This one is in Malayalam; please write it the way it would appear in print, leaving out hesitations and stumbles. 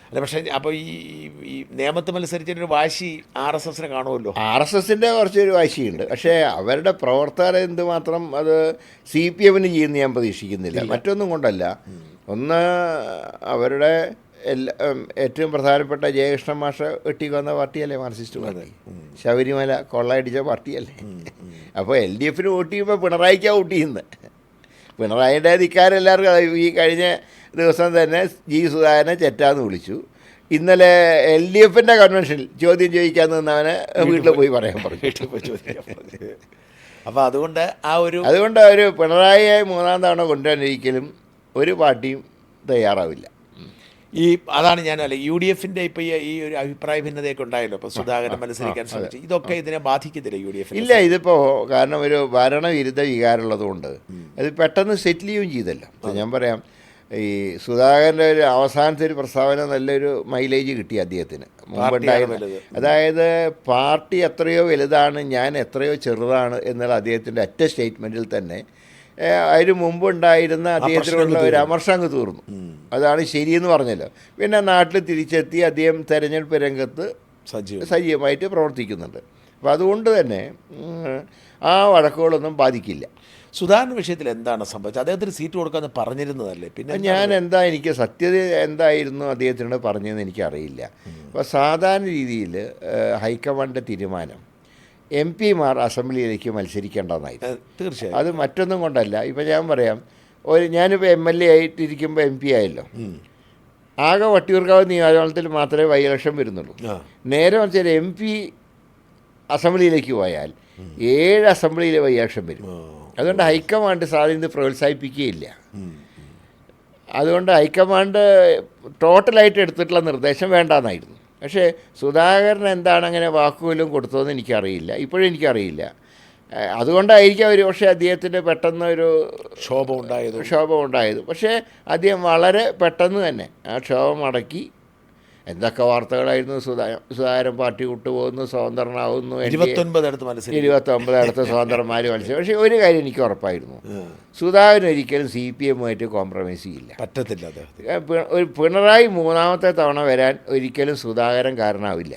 അല്ല പക്ഷേ അപ്പോൾ ഈ നിയമത്ത് മത്സരിച്ചൊരു വാശി RSSന് കാണുമല്ലോ. RSSൻ്റെ കുറച്ചൊരു വാശിയുണ്ട്. പക്ഷേ അവരുടെ പ്രവർത്തകർ എന്തുമാത്രം അത് CPM ചെയ്യുമെന്ന് ഞാൻ പ്രതീക്ഷിക്കുന്നില്ല. മറ്റൊന്നും കൊണ്ടല്ല. ഒന്ന്, അവരുടെ ഏറ്റവും പ്രധാനപ്പെട്ട ജയകൃഷ്ണൻ മാഷ വെട്ടിക്കൊന്ന പാർട്ടിയല്ലേ മാർക്സിസ്റ്റ് പാർട്ടി. ശബരിമല കൊള്ളയടിച്ച പാർട്ടിയല്ലേ. അപ്പോൾ LDF വോട്ട് ചെയ്യുമ്പോൾ പിണറായിക്കാണ് വോട്ട് ചെയ്യുന്നത്. പിണറായിയുടെ ധിക്കാരെല്ലാവർക്കും. ഈ കഴിഞ്ഞ ദിവസം തന്നെ സുധാകരനെ ചെറ്റാന്ന് വിളിച്ചു. ഇന്നലെ LDF കൺവെൻഷനിൽ ചോദ്യം ചോദിക്കാൻ നിന്നവനെ വീട്ടിൽ പോയി പറയാൻ പറഞ്ഞു. അപ്പോൾ അതുകൊണ്ട് ഒരു പിണറായിയെ മൂന്നാം തവണ കൊണ്ടുവരാൻ ഒരിക്കലും ഒരു പാർട്ടിയും തയ്യാറാവില്ല. അതാണ് ഞാൻ UDFൻ്റെ ഇപ്പോൾ ഈ ഒരു അഭിപ്രായ ഭിന്നതയൊക്കെ ഉണ്ടായല്ലോ. ഇപ്പോൾ സുധാകരൻ മത്സരിക്കാൻ ശ്രമിച്ചു. ഇതൊക്കെ ഇതിനെ ബാധിക്കത്തില്ല UDF? ഇല്ല, ഇതിപ്പോൾ കാരണം ഒരു ഭരണവിരുദ്ധ വികാരമുള്ളതുകൊണ്ട് അത് പെട്ടെന്ന് സെറ്റിൽ ചെയ്യുകയും ചെയ്തല്ലോ. ഞാൻ പറയാം, ഈ സുധാകരൻ്റെ ഒരു അവസാനത്തെ ഒരു പ്രസ്താവന നല്ലൊരു മൈലേജ് കിട്ടി അദ്ദേഹത്തിന് മുമ്പുണ്ടായിരുന്നത്. അതായത് പാർട്ടി എത്രയോ വലുതാണ്, ഞാൻ എത്രയോ ചെറുതാണ് എന്നുള്ള അദ്ദേഹത്തിൻ്റെ ഒറ്റ സ്റ്റേറ്റ്മെൻറ്റിൽ തന്നെ അതിന് മുമ്പുണ്ടായിരുന്ന അദ്ദേഹത്തിനുള്ള ഒരു അമർഷങ്ങ് തീർന്നു. അതാണ് ശരിയെന്ന് പറഞ്ഞല്ലോ. പിന്നെ നാട്ടിൽ തിരിച്ചെത്തി അദ്ദേഹം തെരഞ്ഞെടുപ്പ് രംഗത്ത് സജീവമായിട്ട് പ്രവർത്തിക്കുന്നുണ്ട്. അപ്പോൾ അതുകൊണ്ട് തന്നെ ആ വഴക്കുകളൊന്നും ബാധിക്കില്ല. സുധാകരൻ വിഷയത്തിൽ എന്താണ് സംഭവിച്ചത്? അദ്ദേഹത്തിന് സീറ്റ് കൊടുക്കാമെന്ന് പറഞ്ഞിരുന്നതല്ലേ? പിന്നെ എനിക്ക് സത്യത എന്തായിരുന്നു അദ്ദേഹത്തിനോട് പറഞ്ഞതെന്ന് എനിക്കറിയില്ല. അപ്പോൾ സാധാരണ രീതിയിൽ ഹൈക്കമാൻഡിൻ്റെ തീരുമാനം MP അസംബ്ലിയിലേക്ക് മത്സരിക്കേണ്ടതെന്നായിരുന്നു. തീർച്ചയായും. അത് മറ്റൊന്നും കൊണ്ടല്ല. ഇപ്പം ഞാൻ പറയാം, ഞാനിപ്പോൾ MLA ആയിട്ടിരിക്കുമ്പോൾ MP ആയല്ലോ. ആകെ വട്ടിയൂർക്കാവ് നിയോജകമണ്ഡലത്തിൽ മാത്രമേ ബൈ ഇലക്ഷൻ വരുന്നുള്ളൂ. നേരെ മറിച്ച് MP അസംബ്ലിയിലേക്ക് പോയാൽ 7 അസംബ്ലിയിൽ ബൈ ഇലക്ഷൻ വരും. അതുകൊണ്ട് ഹൈക്കമാൻഡ് സാധ്യത പ്രോത്സാഹിപ്പിക്കുകയില്ല. അതുകൊണ്ട് ഹൈക്കമാൻഡ് ടോട്ടലായിട്ട് എടുത്തിട്ടുള്ള നിർദ്ദേശം വേണ്ടാന്നായിരുന്നു. പക്ഷേ സുധാകരൻ എന്താണ് അങ്ങനെ വാക്കുപോലും കൊടുത്തതെന്ന് എനിക്കറിയില്ല, ഇപ്പോഴും എനിക്കറിയില്ല. അതുകൊണ്ടായിരിക്കും ഒരു പക്ഷേ അദ്ദേഹത്തിൻ്റെ പെട്ടെന്നൊരു ക്ഷോഭം ഉണ്ടായത്. പക്ഷേ അദ്ദേഹം വളരെ പെട്ടെന്ന് തന്നെ ആ ക്ഷോഭം അടക്കി. എന്തൊക്കെ വാർത്തകളായിരുന്നു, സുധാകരൻ പാർട്ടി വിട്ടുപോകുന്നു, സ്വതന്ത്രനാവുന്നു, 29 സ്വതന്ത്രന്മാർ മത്സരം. പക്ഷേ ഒരു കാര്യം എനിക്ക് ഉറപ്പായിരുന്നു, സുധാകരൻ ഒരിക്കലും CPM കോംപ്രമൈസ് ചെയ്യില്ല, പറ്റത്തില്ല. ഒരു പിണറായി മൂന്നാമത്തെ തവണ വരാൻ ഒരിക്കലും സുധാകരൻ കാരണമാവില്ല.